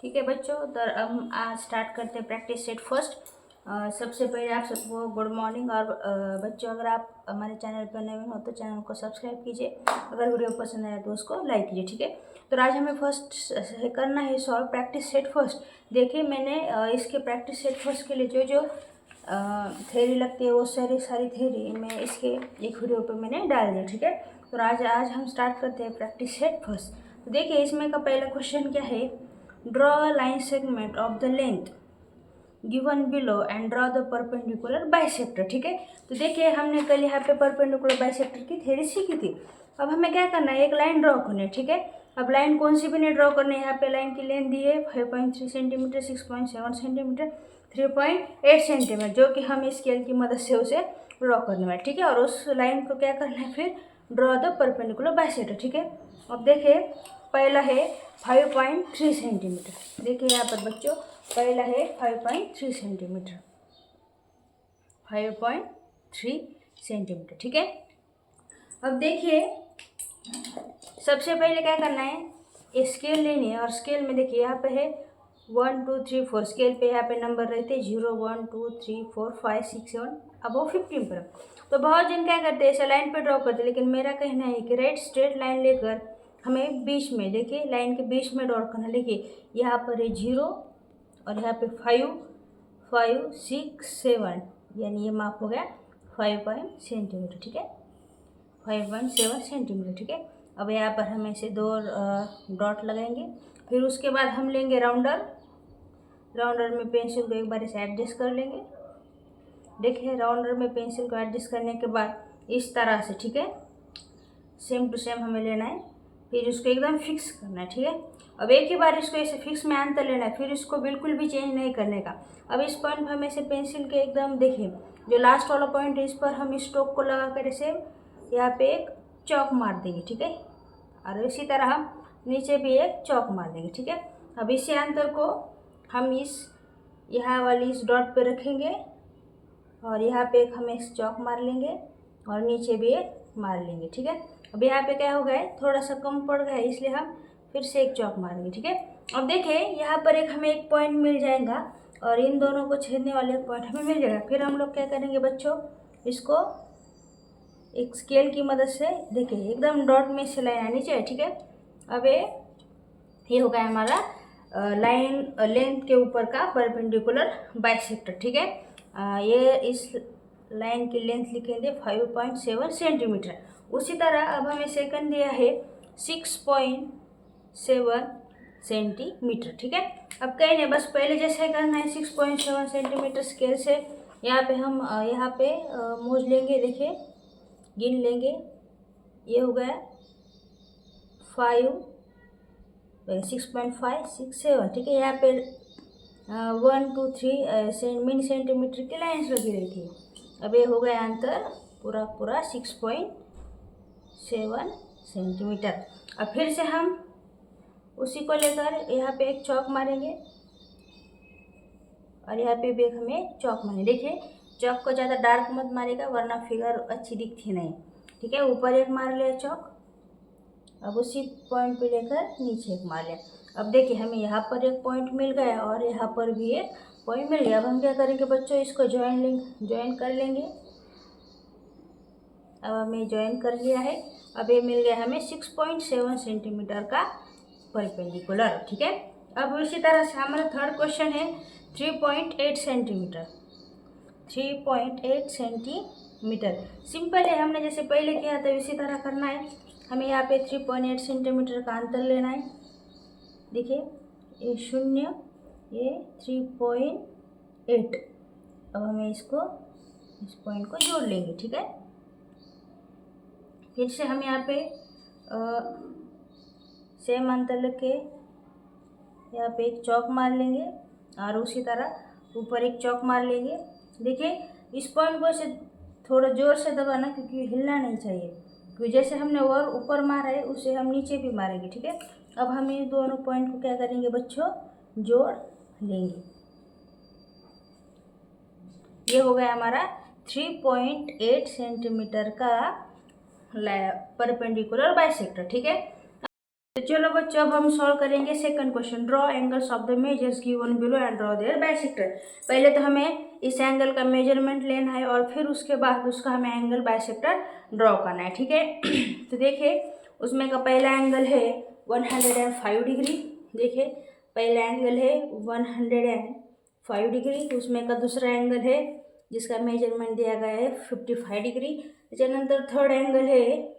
ठीक है बच्चों, तो हम आज स्टार्ट करते हैं प्रैक्टिस सेट फर्स्ट। सबसे पहले आप सबको गुड मॉर्निंग। और बच्चों, अगर आप हमारे चैनल पर नए हो तो चैनल को सब्सक्राइब कीजिए। अगर वीडियो पसंद आए तो उसको लाइक कीजिए। ठीक है, तो आज हमें फर्स्ट करना है सॉल्व प्रैक्टिस सेट फर्स्ट। देखिए, मैंने इसके प्रैक्टिस सेट फर्स्ट के लिए जो जो थ्योरी लगती है वो सारी थ्योरी मैं इसके एक वीडियो पर मैंने डाल दिया। ठीक है, तो आज हम स्टार्ट करते हैं प्रैक्टिस सेट फर्स्ट। तो देखिए, इसमें का पहला क्वेश्चन क्या है, draw a line segment of the length given below and draw the perpendicular bisector. ठीक है, तो देखिए हमने कल यहाँ पे परपेंडिकुलर बाइसेक्टर की थ्योरी सीखी थी। अब हमें क्या करना है, एक लाइन ड्रॉ करनी है। ठीक है, अब लाइन कौन सी भी नहीं ड्रॉ करनी है। यहाँ पे लाइन की लेंथ दी है 5.3 सेंटीमीटर, 6.7 सेंटीमीटर, 3.8 सेंटीमीटर, जो कि हम स्केल की मदद से उसे ड्रॉ करने वाले। ठीक है, और उस लाइन को क्या करना है, फिर ड्रॉ द परपेंडिकुलर बाइसेक्टर। ठीक है, अब देखिए पहला है 5.3 सेंटीमीटर। देखिए यहाँ पर बच्चों, पहला है 5.3 सेंटीमीटर, 5.3 सेंटीमीटर। ठीक है, अब देखिए सबसे पहले क्या करना है, स्केल लेनी है। और स्केल में देखिए यहाँ पे है 1 2 3 4, स्केल पे यहाँ पे नंबर रहते हैं 0 1 2 3 4 5 6 7 अब वो 15 पर। तो बहुत जन क्या करते हैं, ऐसे लाइन पे ड्रॉ करते हैं, लेकिन मेरा कहना है कि राइट स्ट्रेट लाइन लेकर हमें बीच में, देखिए लाइन के बीच में ड्रॉ करना। देखिए यहाँ पर है 0 और यहाँ पे 5 5 6 7, यानी ये माप हो गया 5 सेंटीमीटर। ठीक है, 5.7 सेंटीमीटर। ठीक है, अब यहाँ पर हम ऐसे दो डॉट लगाएंगे। फिर उसके बाद हम लेंगे राउंडर। राउंडर में पेंसिल को एक बार ऐसे एडजस्ट कर लेंगे। देखिए राउंडर में पेंसिल को एडजस्ट करने के बाद इस तरह से, ठीक है, सेम टू सेम हमें लेना है। फिर इसको एकदम फिक्स करना है। ठीक है, अब एक ही बार इसको ऐसे फिक्स में अंतर लेना है, फिर इसको बिल्कुल भी चेंज नहीं करने का। अब इस पॉइंट पर हम ऐसे पेंसिल के एकदम, देखिए जो लास्ट वाला पॉइंट है इस पर हम स्ट्रोक को लगा कर ऐसे यहाँ पे एक चौक मार देंगे। ठीक है, और इसी तरह हम नीचे भी एक चौक मार देंगे। ठीक है, अब इसी अंतर को हम इस यहाँ वाली इस डॉट पे रखेंगे और यहाँ पे एक हम एक चौक मार लेंगे और नीचे भी एक मार लेंगे। ठीक है, अब यहाँ पे क्या हो गया है, थोड़ा सा कम पड़ गया है, इसलिए हम फिर से एक चौक मारेंगे। ठीक है, अब देखिए यहाँ पर एक हमें एक पॉइंट मिल जाएगा और इन दोनों को छेदने वाले एक पॉइंट हमें मिल जाएगा। फिर हम लोग क्या करेंगे बच्चों, इसको एक स्केल की मदद से, देखिए एकदम डॉट में से लाइन आनी चाहिए। ठीक है, अब ये हो गया हमारा लाइन लेंथ के ऊपर का परपेंडिकुलर बाइसेक्टर। ठीक है, ये इस लाइन की लेंथ लिखेंगे 5.7 सेंटीमीटर। उसी तरह अब हमें सेकंड दिया है 6.7 सेंटीमीटर। ठीक है, अब कहीं नहीं, बस पहले जैसे करना है 6.7 सेंटीमीटर स्केल से यहाँ पे हम यहाँ पे मोज लेंगे। देखिए गिन लेंगे, ये हो गया 6.5 6 7। ठीक है, यहाँ पे 1 2 3 मिनी सेंटीमीटर की लाइन्स लगी रही थी। अब ये हो गया अंतर पूरा 6.7 सेंटीमीटर। अब फिर से हम उसी को लेकर यहाँ पे एक चौक मारेंगे और यहाँ पे भी एक हमें चौक मारेंगे। देखिए चौक को ज़्यादा डार्क मत मारेगा वरना फिगर अच्छी दिखती नहीं। ठीक है, ऊपर एक मार लिया चौक, अब उसी पॉइंट पे लेकर नीचे एक मार लिया। अब देखिए हमें यहाँ पर एक पॉइंट मिल गया और यहाँ पर भी एक पॉइंट मिल गया। अब हम क्या करेंगे बच्चों, इसको ज्वाइन कर लेंगे। अब हमें ज्वाइन कर लिया है। अब ये मिल गया हमें 6.7 सेंटीमीटर का परपेंडिकुलर। ठीक है, अब इसी तरह से हमारा थर्ड क्वेश्चन है 3.8 सेंटीमीटर, 3.8 सेंटीमीटर। सिंपल है, हमने जैसे पहले किया था इसी तरह करना है। हमें यहाँ पे 3.8 सेंटीमीटर का अंतर लेना है। देखिए ये 0, ये 3.8। अब हमें इसको इस पॉइंट को जोड़ लेंगे। ठीक है, फिर से हम यहाँ पे सेम अंतर लेके यहाँ पे एक चौक मार लेंगे और उसी तरह ऊपर एक चौक मार लेंगे। देखिए इस पॉइंट को ऐसे थोड़ा जोर से दबाना, क्योंकि हिलना नहीं चाहिए, क्योंकि जैसे हमने और ऊपर मारा है उसे हम नीचे भी मारेंगे। ठीक है, अब हम ये दोनों पॉइंट को क्या करेंगे बच्चों, जोड़ लेंगे। ये हो गया हमारा 3.8 सेंटीमीटर का परपेंडिकुलर बाइसेक्टर। ठीक है, तो चलो बच्चों, अब हम सॉल्व करेंगे second question. Draw angles of the measures given below and draw their bisector. पहले तो हमें इस एंगल का मेजरमेंट लेना है और फिर उसके बाद उसका हमें एंगल बाइसेक्टर ड्रॉ करना है, ठीक है। तो देखिए, उसमें का पहला एंगल है 105 डिग्री। देखिए, पहला एंगल है 105 डिग्री। उसमें का दूसरा एंगल है जिसका मेजरमेंट दिया गया है 55 डिग्री। त्यानंतर थर्ड एंगल है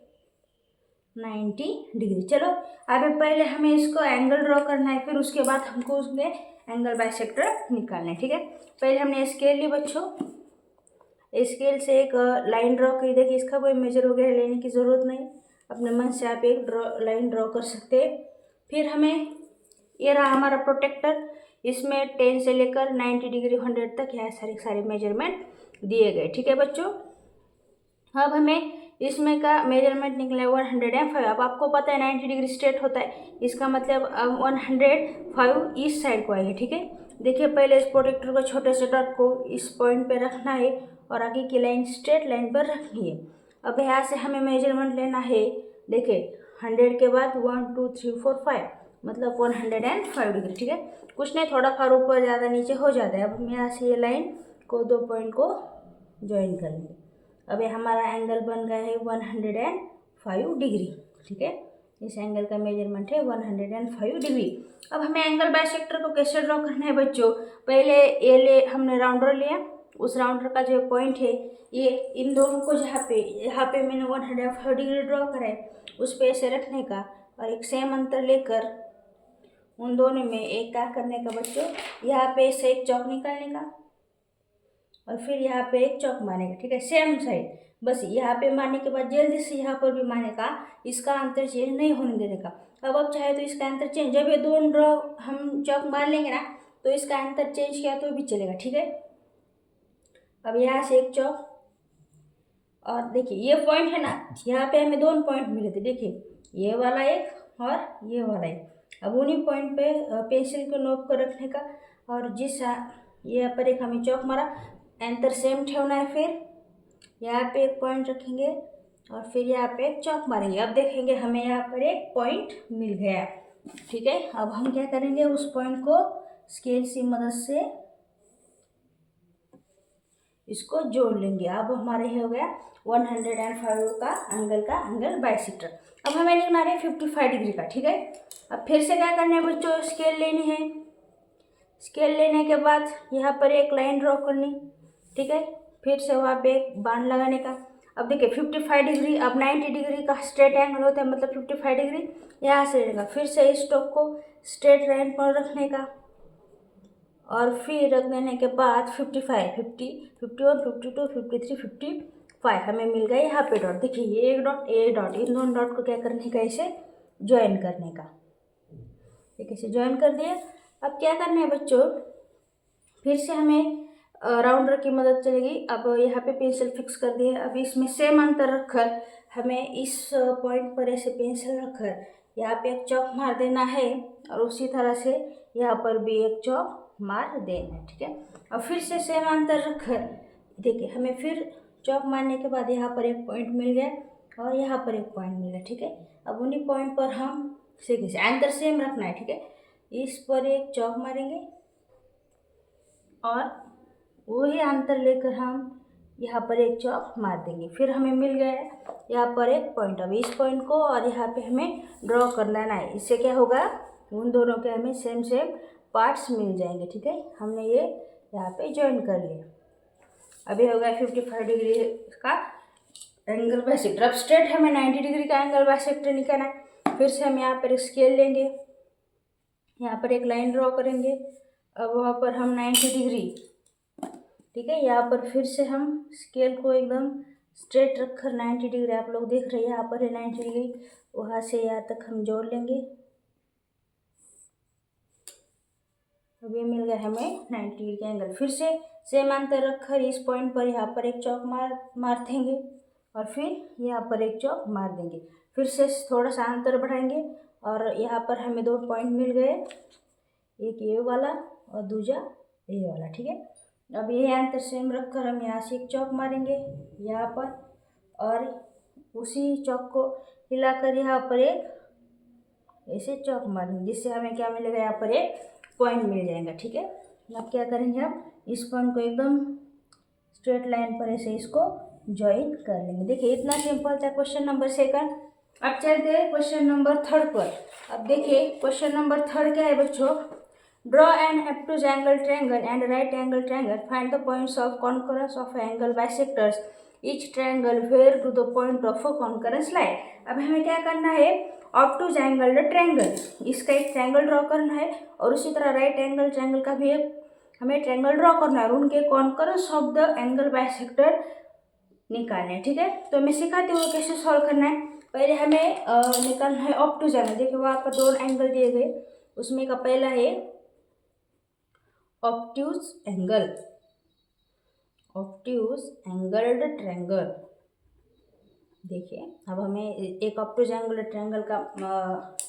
90 डिग्री। चलो, अभी पहले हमें इसको एंगल ड्रॉ करना है, फिर उसके बाद हमको उसमें एंगल बाइसेक्टर निकालना है, ठीक है। पहले हमने स्केल ली बच्चों, स्केल से एक लाइन ड्रॉ करी। देखिए, इसका कोई मेजर वगैरह लेने की ज़रूरत नहीं, अपने मन से आप एक लाइन ड्रॉ कर सकते हैं। फिर हमें ये रहा हमारा प्रोटेक्टर, इसमें 10 से लेकर 90 डिग्री 100 तक यहाँ सारे मेजरमेंट दिए गए, ठीक है बच्चों। अब हमें इसमें का मेजरमेंट निकला है 105। अब आपको पता है 90 डिग्री स्ट्रेट होता है, इसका मतलब 105 इस साइड को आएगा, ठीक है। देखिए, पहले इस प्रोटेक्टर को छोटे से डॉट को इस पॉइंट पे रखना है और आगे की लाइन स्ट्रेट लाइन पर रखनी है। अब यहाँ से हमें मेजरमेंट लेना है। देखिए, 100 के बाद 1 2 3 4 5 मतलब 105 डिग्री, ठीक है। कुछ नहीं, थोड़ा फार ऊपर ज़्यादा नीचे हो जाता है। अब हम यहाँ से ये लाइन को दो पॉइंट को ज्वाइन कर लेंगे। अब ये हमारा एंगल बन गया है 105 डिग्री, ठीक है। इस एंगल का मेजरमेंट है 105 डिग्री। अब हमें एंगल बाइसेक्टर को कैसे ड्रॉ करना है बच्चों। पहले ये हमने राउंडर लिया, उस राउंडर का जो पॉइंट है ये इन दोनों को यहाँ पे मैंने 105 डिग्री ड्रॉ करा है, उस पर ऐसे रखने का और एक सेम अंतर लेकर उन दोनों में एक क्या करने का बच्चों, यहाँ पे से एक चौक निकालने का और फिर यहाँ पे एक चौक मारेगा, ठीक है, सेम साइड। बस यहाँ पे मारने के बाद जल्दी से यहाँ पर भी मारने का, इसका अंतर चेंज नहीं होने देने का। अब चाहे तो इसका अंतर चेंज, जब ये दोनों ड्रॉ हम चौक मार लेंगे ना तो इसका अंतर चेंज किया तो भी चलेगा, ठीक है। अब यहाँ से एक चौक और देखिए ये पॉइंट है ना, यहाँ पे हमें दोनों पॉइंट मिले थे। देखिए, ये वाला एक और ये वाला एक। अब उन्हीं पॉइंट पे पेंसिल को नोक कर रखने का और जिस यहाँ पर एक हमें चौक मारा, अंतर सेम ठेवना है। फिर यहाँ पे एक पॉइंट रखेंगे और फिर यहाँ पे एक चौक मारेंगे। अब देखेंगे हमें यहाँ पर एक पॉइंट मिल गया, ठीक है। अब हम क्या करेंगे, उस पॉइंट को स्केल की मदद से इसको जोड़ लेंगे। अब हमारे हो गया 105 का एंगल बाइसेक्टर। अब हमें निकालना है 55 डिग्री का, ठीक है। अब फिर से क्या करना है बच्चों, स्केल लेनी है। स्केल लेने के बाद यहाँ पर एक लाइन ड्रॉ करनी, ठीक है। फिर से वहाँ पे एक बाण लगाने का। अब देखिए 55 डिग्री, अब 90 डिग्री का स्ट्रेट एंगल होता है, मतलब 55 डिग्री यहाँ से रहेगा। फिर से इस टॉप को स्ट्रेट लाइन पर रखने का और फिर रख देने के बाद 55 50 51 52 53 55 हमें मिल गया यहाँ पे डॉट। देखिए, ये एक डॉट इन दोनों डॉट को क्या करने का, इसे ज्वाइन करने का, ठीक है। इसे ज्वाइन कर दिया। अब क्या करना है बच्चों, फिर से हमें राउंडर की मदद चलेगी। अब यहाँ पे पेंसिल फिक्स कर दिए। अब इसमें सेम अंतर रखकर हमें इस पॉइंट पर ऐसे पेंसिल रखकर यहाँ पे एक चौक मार देना है और उसी तरह से यहाँ पर भी एक चौक मार देना है, ठीक है। अब फिर से सेम अंतर रखकर देखिए, हमें फिर चौक मारने के बाद यहाँ पर एक पॉइंट मिल गया और यहाँ पर एक पॉइंट मिल गया, ठीक है। अब उन्हीं पॉइंट पर हम सीधे से अंतर सेम रखना है, ठीक है। इस पर एक चौक मारेंगे और वही अंतर लेकर हम यहाँ पर एक चौक मार देंगे। फिर हमें मिल गया यहाँ पर एक पॉइंट। अब इस पॉइंट को और यहाँ पे हमें ड्रॉ करना है। इससे क्या होगा, उन दोनों के हमें सेम पार्ट्स मिल जाएंगे, ठीक है। हमने ये यहाँ पे ज्वाइन कर लिया। अभी हो गया 55 डिग्री का एंगल बाइसेक्टर। अब स्ट्रेट हमें 90 डिग्री का एंगल बाइसेक्टर निकालना है। फिर से हम यहाँ पर एक स्केल लेंगे, यहाँ पर एक लाइन ड्रॉ करेंगे। अब वहाँ पर हम 90 डिग्री, ठीक है, यहाँ पर फिर से हम स्केल को एकदम स्ट्रेट रखकर 90 डिग्री, आप लोग देख रहे हैं यहाँ पर है 90 डिग्री, वहाँ से यहाँ तक हम जोड़ लेंगे। अब ये मिल गया हमें 90 डिग्री का एंगल। फिर से सेम अंतर रखकर इस पॉइंट पर यहाँ पर एक चौक मार देंगे और फिर यहाँ पर एक चौक मार देंगे। फिर से थोड़ा सा अंतर बढ़ाएंगे और यहाँ पर हमें दो पॉइंट मिल गए, एक ये वाला और दूसरा ये वाला, ठीक है। अब ये अंतर सेम रखकर हम यहाँ से एक चौक मारेंगे यहाँ पर और उसी चौक को हिलाकर यहाँ पर एक ऐसे चौक मारेंगे, जिससे हमें क्या मिलेगा, यहाँ पर एक पॉइंट मिल जाएगा। ठीक है, अब क्या करेंगे, हम इस पॉइंट को एकदम स्ट्रेट लाइन पर ऐसे इसको ज्वाइन कर लेंगे। देखिए इतना सिंपल था क्वेश्चन नंबर 2। अब चलते हैं क्वेश्चन नंबर 3 पर। अब देखिए क्वेश्चन नंबर 3 क्या है बच्चों, draw an obtuse angle triangle and right angle triangle, find the points of concurrence of angle bisectors each triangle where to the point of a concurrence lie। अब हमें क्या करना है, ऑब्टूज एंगल ट्रायंगल, इसका एक ट्रायंगल ड्रॉ करना है और उसी तरह राइट एंगल ट्रायंगल का भी एक हमें ट्रायंगल ड्रॉ करना है और उनके concurrence of the angle bisector निकालने हैं। ठीक है, तो मैं सिखाती हूँ कैसे सॉल्व करना है। पहले हमें निकालना है ऑब्टूज एंगल। देखिए वहाँ पर 2 एंगल दिए गए, उसमें का पहला है ऑब्ट्यूज एंगल्ड ट्रायंगल। देखिए अब हमें एक ऑब्ट्यूज एंगल ट्रायंगल का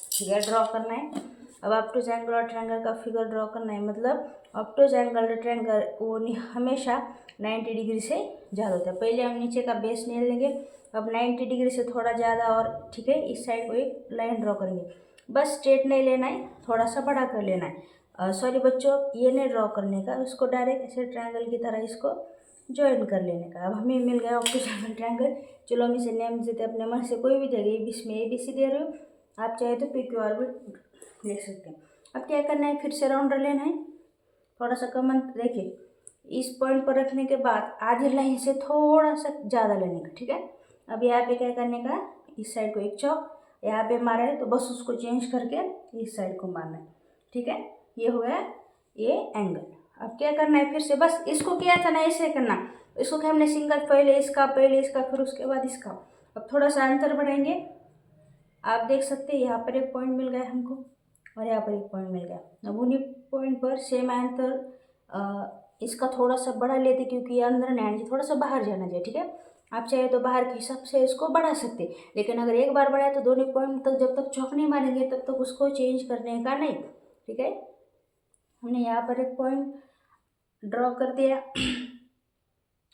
फिगर ड्रॉ करना है। अब ऑब्ट्यूज एंगल और ट्रायंगल का फिगर ड्रॉ करना है, मतलब ऑब्ट्यूज एंगल ट्रायंगल वो हमेशा 90 डिग्री से ज़्यादा होता है। पहले हम नीचे का बेस ले लेंगे, अब 90 डिग्री से थोड़ा ज़्यादा और ठीक है इस साइड को एक लाइन ड्रॉ करेंगे। बस स्ट्रेट नहीं लेना है, थोड़ा सा बड़ा कर लेना है। सॉरी बच्चों, ये नहीं ड्रॉ करने का, उसको डायरेक्ट ऐसे ट्रायंगल की तरह इसको ज्वाइन कर लेने का। अब हमें मिल गया ऑब्ट्यूज एंगल ट्रायंगल। चलो हम इसे नेम देते अपने मन से, कोई भी देंगे, इसमें ABC दे रहे हो, आप चाहे तो PQR भी ले सकते हैं। अब क्या करना है, फिर से राउंडर लेना है, थोड़ा सा कम। देखिए इस पॉइंट पर रखने के बाद आधी लाइन से थोड़ा सा ज़्यादा लेने का। ठीक है, अब यहाँ पे क्या करने का, इस साइड को एक चौक यहाँ पे मारा है तो बस उसको चेंज करके इस साइड को मारना है। ठीक है, ये हो गया ये एंगल। अब क्या करना है, फिर से बस इसको किया था ना ऐसे करना, इसको क्या हमने सिंगल, पहले इसका फिर उसके बाद इसका। अब थोड़ा सा अंतर बढ़ाएंगे, आप देख सकते हैं यहाँ पर एक पॉइंट मिल गया हमको और यहाँ पर एक पॉइंट मिल गया। अब उन्हीं पॉइंट पर सेम अंतर इसका थोड़ा सा बढ़ा लेते क्योंकि ये अंदर नहीं आना चाहिए, थोड़ा सा बाहर जाना चाहिए। ठीक है, आप चाहे तो बाहर के हिसाब से इसको बढ़ा सकते, लेकिन अगर एक बार बढ़ाए तो दोनों पॉइंट तक जब तक चौक नहीं मारेंगे तब तक उसको चेंज करने का नहीं। ठीक है, हमने यहाँ पर एक पॉइंट ड्रॉ कर दिया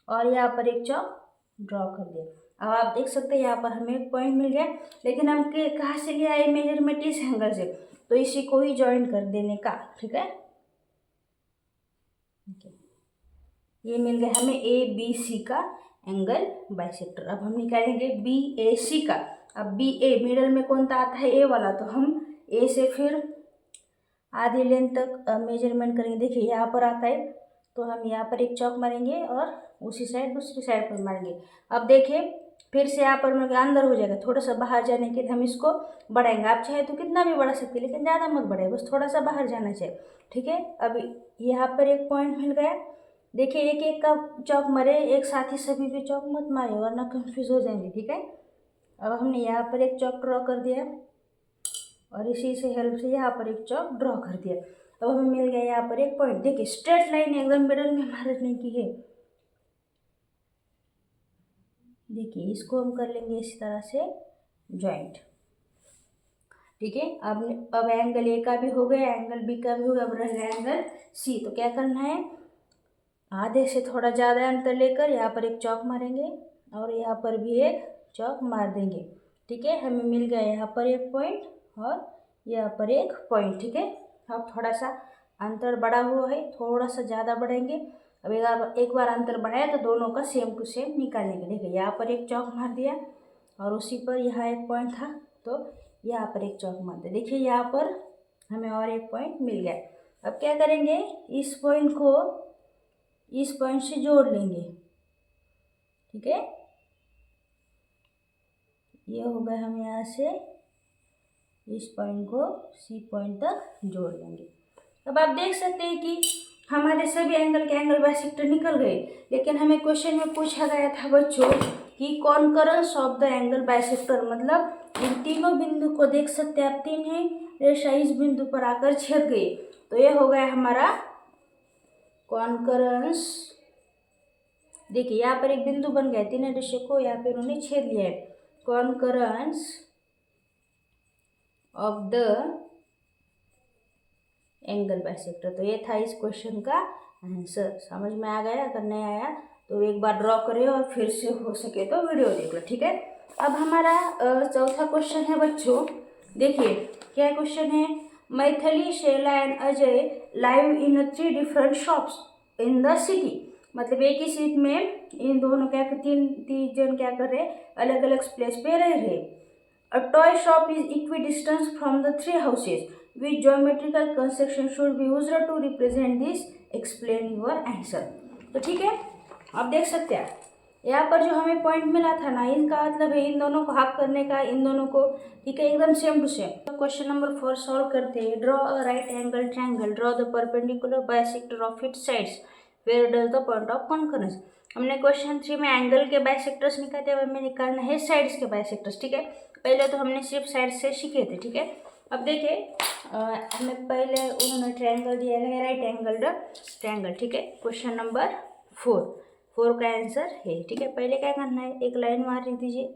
और यहाँ पर एक चौक ड्रॉ कर दिया। अब आप देख सकते हैं यहाँ पर हमें एक पॉइंट मिल गया, लेकिन हम कहाँ से लिया है मेजरमेंट, इस एंगल से, तो इसी को ही ज्वाइन कर देने का। ठीक है, ये मिल गया हमें ABC का एंगल बाइसेक्टर। अब हम निकालेंगे BAC का। अब BA मिडल में कौन सा आता है, A वाला, तो हम A से फिर आधी लेंथ तक मेजरमेंट करेंगे। देखिए यहाँ पर आता है तो हम यहाँ पर एक चौक मारेंगे और उसी साइड दूसरी साइड पर मारेंगे। अब देखिए फिर से यहाँ पर मेरे अंदर हो जाएगा, थोड़ा सा बाहर जाने के लिए हम इसको बढ़ाएंगे। आप चाहे तो कितना भी बढ़ा सकते हैं, लेकिन ज़्यादा मत बढ़ाए, बस थोड़ा सा बाहर जाना चाहिए। ठीक है, अब यहाँ पर एक पॉइंट मिल गया। देखिए एक एक का चौक मारे, एक साथ ही सभी पे चौक मत मारे वरना कंफ्यूज हो जाएंगे। ठीक है, अब हमने यहाँ पर एक चौक ड्रॉ कर दिया और इसी से हेल्प से यहाँ पर एक चौक ड्रॉ कर दिया। अब हमें मिल गया यहाँ पर एक पॉइंट। देखिए स्ट्रेट लाइन एकदम मिडल में मारने की है। देखिए इसको हम कर लेंगे इस तरह से ज्वाइंट। ठीक है, अब एंगल A का भी हो गया, एंगल B का भी हो गया, अब रह गया एंगल C। तो क्या करना है, आधे से थोड़ा ज़्यादा अंतर लेकर यहाँ पर एक चौक मारेंगे और यहाँ पर भी एक चौक मार देंगे। ठीक है, हमें मिल गया यहाँ पर एक पॉइंट और यहाँ पर एक पॉइंट। ठीक है, अब थोड़ा सा अंतर बढ़ा हुआ है, थोड़ा सा ज़्यादा बढ़ेंगे। अब एक बार अंतर बढ़ाया तो दोनों का सेम टू सेम निकालेंगे। देखिए यहाँ पर एक चौक मार दिया और उसी पर यहाँ एक पॉइंट था तो यहाँ पर एक चौक मार दिया। देखिए यहाँ पर हमें और एक पॉइंट मिल गया। अब क्या करेंगे, इस पॉइंट को इस पॉइंट से जोड़ लेंगे। ठीक है, ये हो गया, हम यहाँ से इस पॉइंट को C पॉइंट तक जोड़ लेंगे। अब आप देख सकते हैं कि हमारे सभी एंगल के एंगल बाइसेक्टर निकल गए, लेकिन हमें क्वेश्चन में पूछा गया था बच्चों कि concurrence of the angle bisector, मतलब इन तीनों बिंदु को देख सकते हैं आप, तीन है रेखा इस बिंदु पर आकर छेद गई, तो ये हो गया हमारा कॉन्करेंस। देखिए यहाँ पर एक बिंदु बन गया, तीन रेखा को यहाँ पे उन्होंने छेद लिया है। Concurrence of the angle bisector, तो ये था इस क्वेश्चन का आंसर। समझ में आ गया? अगर नहीं आया तो एक बार ड्रॉ करें और फिर से हो सके तो वीडियो देख लो। ठीक है, अब हमारा चौथा क्वेश्चन है बच्चों, देखिए क्या क्वेश्चन है, Maithili, Shaila and Ajay live in 3 different shops in the city. मतलब एक ही सीट में इन दोनों क्या तीन तीन जन क्या कर रहे हैं, अलग अलग प्लेस पे रह रहे। A toy shop is equidistant from the 3 houses which geometrical construction should be used to represent this, explain your answer. तो ठीक है, आप देख सकते हैं यहाँ पर जो हमें पॉइंट मिला था ना, इनका मतलब है इन दोनों को हाफ करने का, इन दोनों को, ठीक है, एकदम सेम टू सेम। तो क्वेश्चन नंबर 4 सॉल्व करते हैं। Draw a right angle triangle, draw the perpendicular bisector of its sides, where does the point of concurrence. हमने क्वेश्चन 3 में एंगल के बाइसेक्टर्स निकाले, अब हमें निकालना है साइड्स के बाइसेक्टर्स। ठीक है, पहले तो हमने सिर्फ साइड से सीखे थे। ठीक है, अब देखिए हमें पहले उन्होंने ट्रायंगल दिया है, राइट एंगल ट्रायंगल। ठीक है, क्वेश्चन नंबर 4 का आंसर है। ठीक है, पहले क्या करना है, एक लाइन मार दीजिए।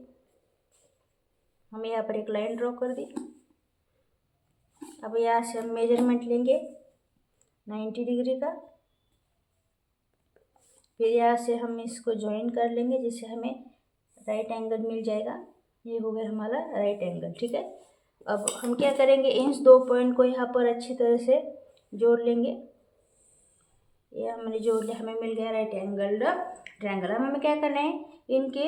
हम यहाँ पर एक लाइन ड्रॉ कर दी। अब यहाँ से हम मेजरमेंट लेंगे 90 डिग्री का, फिर यहाँ से हम इसको ज्वाइन कर लेंगे जिससे हमें राइट एंगल मिल जाएगा। ये हो गया हमारा राइट एंगल। ठीक है, अब हम क्या करेंगे, इन 2 पॉइंट को यहाँ पर अच्छी तरह से जोड़ लेंगे। ये हमने जोड़ लिया, हमें मिल गया राइट एंगल ट्रायंगल। अब हमें क्या करना है, इनके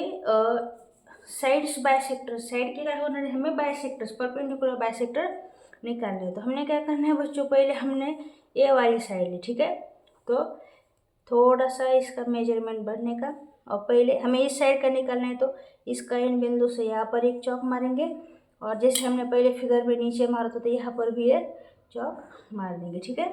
साइड्स बाइसेक्टर, साइड के क्या होना है, हमें बाइसेक्टर्स, परपेंडिकुलर बाइसेक्टर निकालने हैं। तो हमने क्या करना है बच्चों, पहले हमने ए वाली साइड ली। ठीक है, तो थोड़ा सा इसका मेजरमेंट बढ़ने का, और पहले हमें इस साइड का निकालना है, तो इसका इन बिंदु से यहाँ पर एक चौक मारेंगे, और जैसे हमने पहले फिगर में नीचे मारा था तो यहाँ पर भी एक चौक मार देंगे। ठीक है,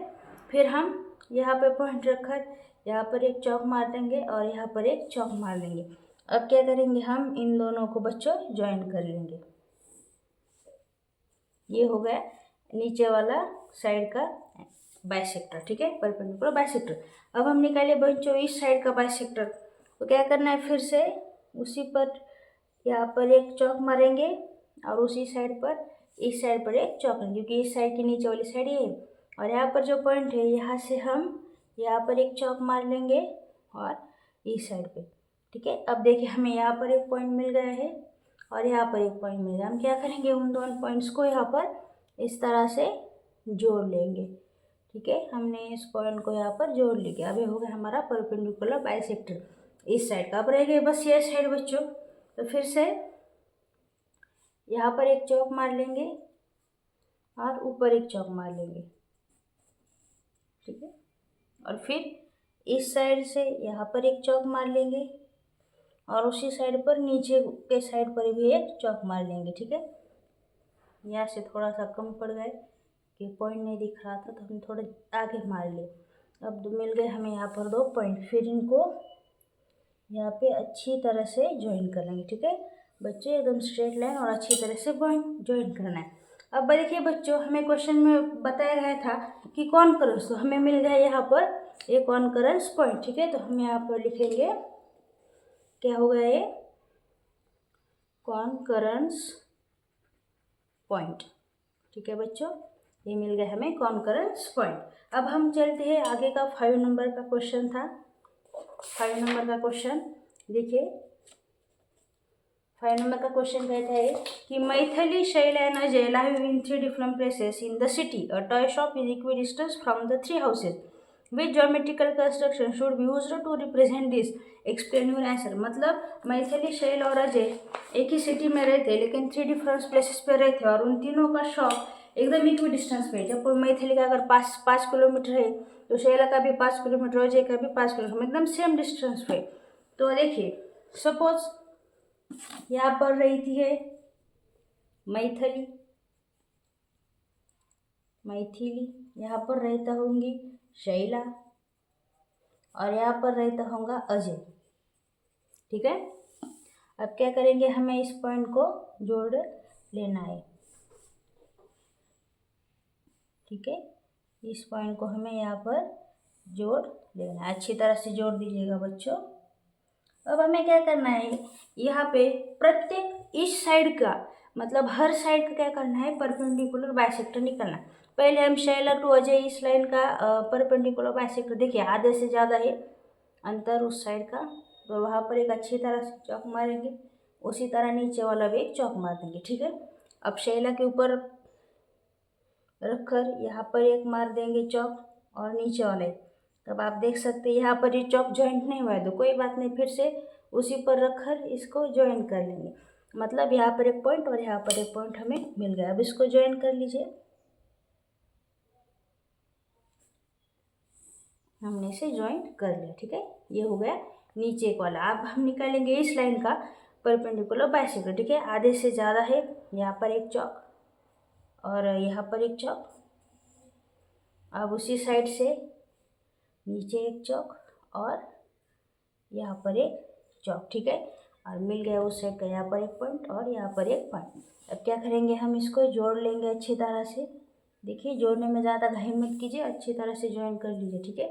फिर हम यहाँ पे पॉइंट रखकर यहाँ पर एक चौक मार देंगे और यहाँ पर एक चौक मार देंगे। अब क्या करेंगे, हम इन दोनों को बच्चों ज्वाइन कर लेंगे। ये हो गया नीचे वाला साइड का बाइसेक्टर। ठीक है, परपेंडिकुलर बाइसेक्टर। अब हम निकाले बच्चों इस साइड का बाइसेक्टर, तो क्या करना है, फिर से उसी पर यहाँ पर एक चौक मारेंगे और उसी साइड पर, इस साइड पर एक चौक, क्योंकि इस साइड की नीचे वाली साइड ये है, और यहाँ पर जो पॉइंट है यहाँ से हम यहाँ पर एक चौक मार लेंगे और इस साइड पे। ठीक है, अब देखिए हमें यहाँ पर एक पॉइंट मिल गया है और यहाँ पर एक पॉइंट मिल गया। हम क्या करेंगे, उन दोनों पॉइंट्स को यहाँ पर इस तरह से जोड़ लेंगे। ठीक है, हमने इस पॉइंट को यहाँ पर जोड़ लिया। अब ये हो गया हमारा परपेंडिकुलर बाइसेक्टर इस साइड का। अब रह गए बस ये साइड बच्चों, तो फिर से यहाँ पर एक चौक मार लेंगे और ऊपर एक चौक मार लेंगे। ठीक है, और फिर इस साइड से यहाँ पर एक चौक मार लेंगे और उसी साइड पर नीचे के साइड पर भी एक चौक मार लेंगे। ठीक है, यहाँ से थोड़ा सा कम पड़ गए कि पॉइंट नहीं दिख रहा था, तो हम थोड़े आगे मार लिए। अब मिल गए हमें यहाँ पर 2 पॉइंट, फिर इनको यहाँ पे अच्छी तरह से ज्वाइन कर लेंगे। ठीक है बच्चे, एकदम स्ट्रेट लाइन और अच्छी तरह से ज्वाइन करना है। अब देखिए बच्चों, हमें क्वेश्चन में बताया गया था कि कॉन्करेंस, तो हमें मिल गया यहाँ पर एक कॉन्करेंस पॉइंट। ठीक है, तो हम यहाँ पर लिखेंगे क्या हो गया, ये कॉन्करेंस पॉइंट। ठीक है बच्चों, ये मिल गया हमें कॉन्करेंस पॉइंट। अब हम चलते हैं आगे का 5 नंबर का क्वेश्चन था। 5 नंबर का क्वेश्चन देखिए, 5 नंबर का क्वेश्चन कहता है कि Maithili, Shaila and Ajay live in 3 different places in the city. A toy shop is equidistant from the 3 houses. Which geometrical construction should be used to represent this? Explain your answer. मतलब मैथिली, शैल और अजय एक ही city में रहते लेकिन 3 डिफरेंट प्लेसेस पे रहते और उन तीनों का शॉप एकदम इक्वी डिस्टेंस पे। जब मैथिली का अगर 5 किलोमीटर है तो शैला का भी 5 किलोमीटर, अजय का भी 5 किलोमीटर, एकदम सेम डिस्टेंस पे। तो देखिए सपोज यहाँ पर रहती है मैथिली, यहाँ पर रहता होंगी शैला और यहाँ पर रहता होगा अजय। ठीक है, अब क्या करेंगे, हमें इस पॉइंट को जोड़ लेना है। ठीक है, इस पॉइंट को हमें यहाँ पर जोड़ लेना है, अच्छी तरह से जोड़ दीजिएगा बच्चों। अब हमें क्या करना है, यहाँ पे प्रत्येक इस साइड का, मतलब हर साइड का क्या करना है, परपेंडिकुलर बाइसेक्टर निकालना। पहले हम शैला टू अजय इस लाइन का परपेंडिकुलर बाइसेक्टर, देखिए आधे से ज़्यादा है अंतर उस साइड का, तो वहाँ पर एक अच्छी तरह से चौक मारेंगे। उसी तरह नीचे वाला भी एक चौक मार देंगे। ठीक है, अब शैला के ऊपर रखकर यहाँ पर एक मार देंगे चौक और नीचे वाले। तब आप देख सकते हैं यहाँ पर ये चौक ज्वाइंट नहीं हुआ है तो कोई बात नहीं, फिर से उसी पर रखकर इसको ज्वाइन कर लेंगे। मतलब यहाँ पर एक पॉइंट और यहाँ पर एक पॉइंट हमें मिल गया। अब इसको ज्वाइन कर लीजिए। हमने इसे ज्वाइन कर लिया, ठीक है। ये हो गया नीचे एक वाला। अब हम निकालेंगे इस लाइन का परपेंडिकुलर बाइसेक्टर, ठीक है। आधे से ज़्यादा है, यहाँ पर एक चौक और यहाँ पर एक चौक। अब उसी साइड से नीचे एक चौक और यहाँ पर एक चौक, ठीक है। और मिल गया उस साइड का यहाँ पर एक पॉइंट और यहाँ पर एक पॉइंट। अब क्या करेंगे, हम इसको जोड़ लेंगे अच्छी तरह से। देखिए जोड़ने में ज़्यादा घाई मत कीजिए, अच्छी तरह से ज्वाइन कर लीजिए, ठीक है।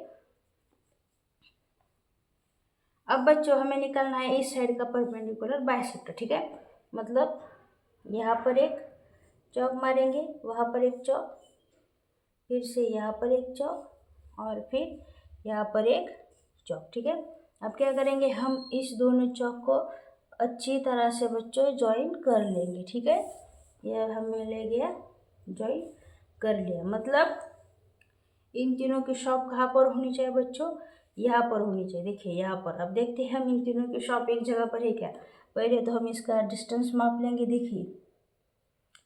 अब बच्चों हमें निकालना है इस साइड का परपेंडिकुलर बाइसेक्टर, ठीक है। मतलब यहाँ पर एक चौक मारेंगे, वहाँ पर एक चौक, फिर से यहाँ पर एक चौक और फिर यहाँ पर एक चौक, ठीक है। अब क्या करेंगे, हम इस दोनों चौक को अच्छी तरह से बच्चों ज्वाइन कर लेंगे, ठीक है। यह हमें ले गया, ज्वाइन कर लिया। मतलब इन तीनों की शॉप कहाँ पर होनी चाहिए बच्चों, यहाँ पर होनी चाहिए। देखिए यहाँ पर। अब देखते हैं हम इन तीनों की शॉप एक जगह पर है क्या। पहले तो हम इसका डिस्टेंस माप लेंगे। देखिए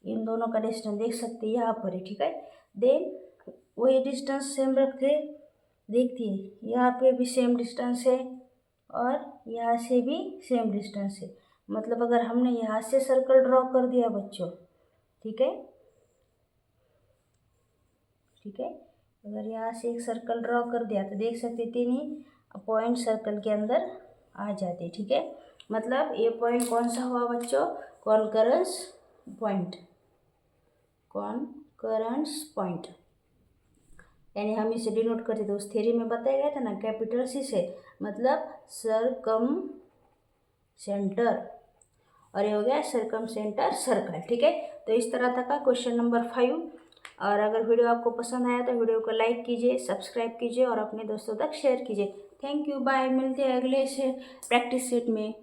इन दोनों का डिस्टेंस देख सकते हैं यहाँ पर है, ठीक है। देन वही डिस्टेंस सेम रखते, देखिए यहाँ पे भी सेम डिस्टेंस है और यहाँ से भी सेम डिस्टेंस है। मतलब अगर हमने यहाँ से सर्कल ड्रॉ कर दिया बच्चों, ठीक है, ठीक है। अगर यहाँ से एक सर्कल ड्रॉ कर दिया तो देख सकते तीन ही पॉइंट सर्कल के अंदर आ जाते, ठीक है। मतलब ये पॉइंट कौन सा हुआ बच्चों, कॉन्करेंस पॉइंट, कॉन्करेंस पॉइंट। यानी हम इसे डिनोट करते थे, उस थ्योरी में बताया गया था ना, कैपिटल सी से मतलब सरकम सेंटर, और ये हो गया सरकम सेंटर सर्कल, ठीक है। तो इस तरह तक का क्वेश्चन नंबर 5। और अगर वीडियो आपको पसंद आया तो वीडियो को लाइक कीजिए, सब्सक्राइब कीजिए और अपने दोस्तों तक शेयर कीजिए। Thank you, bye. मिलते हैं अगले से प्रैक्टिस सेट में।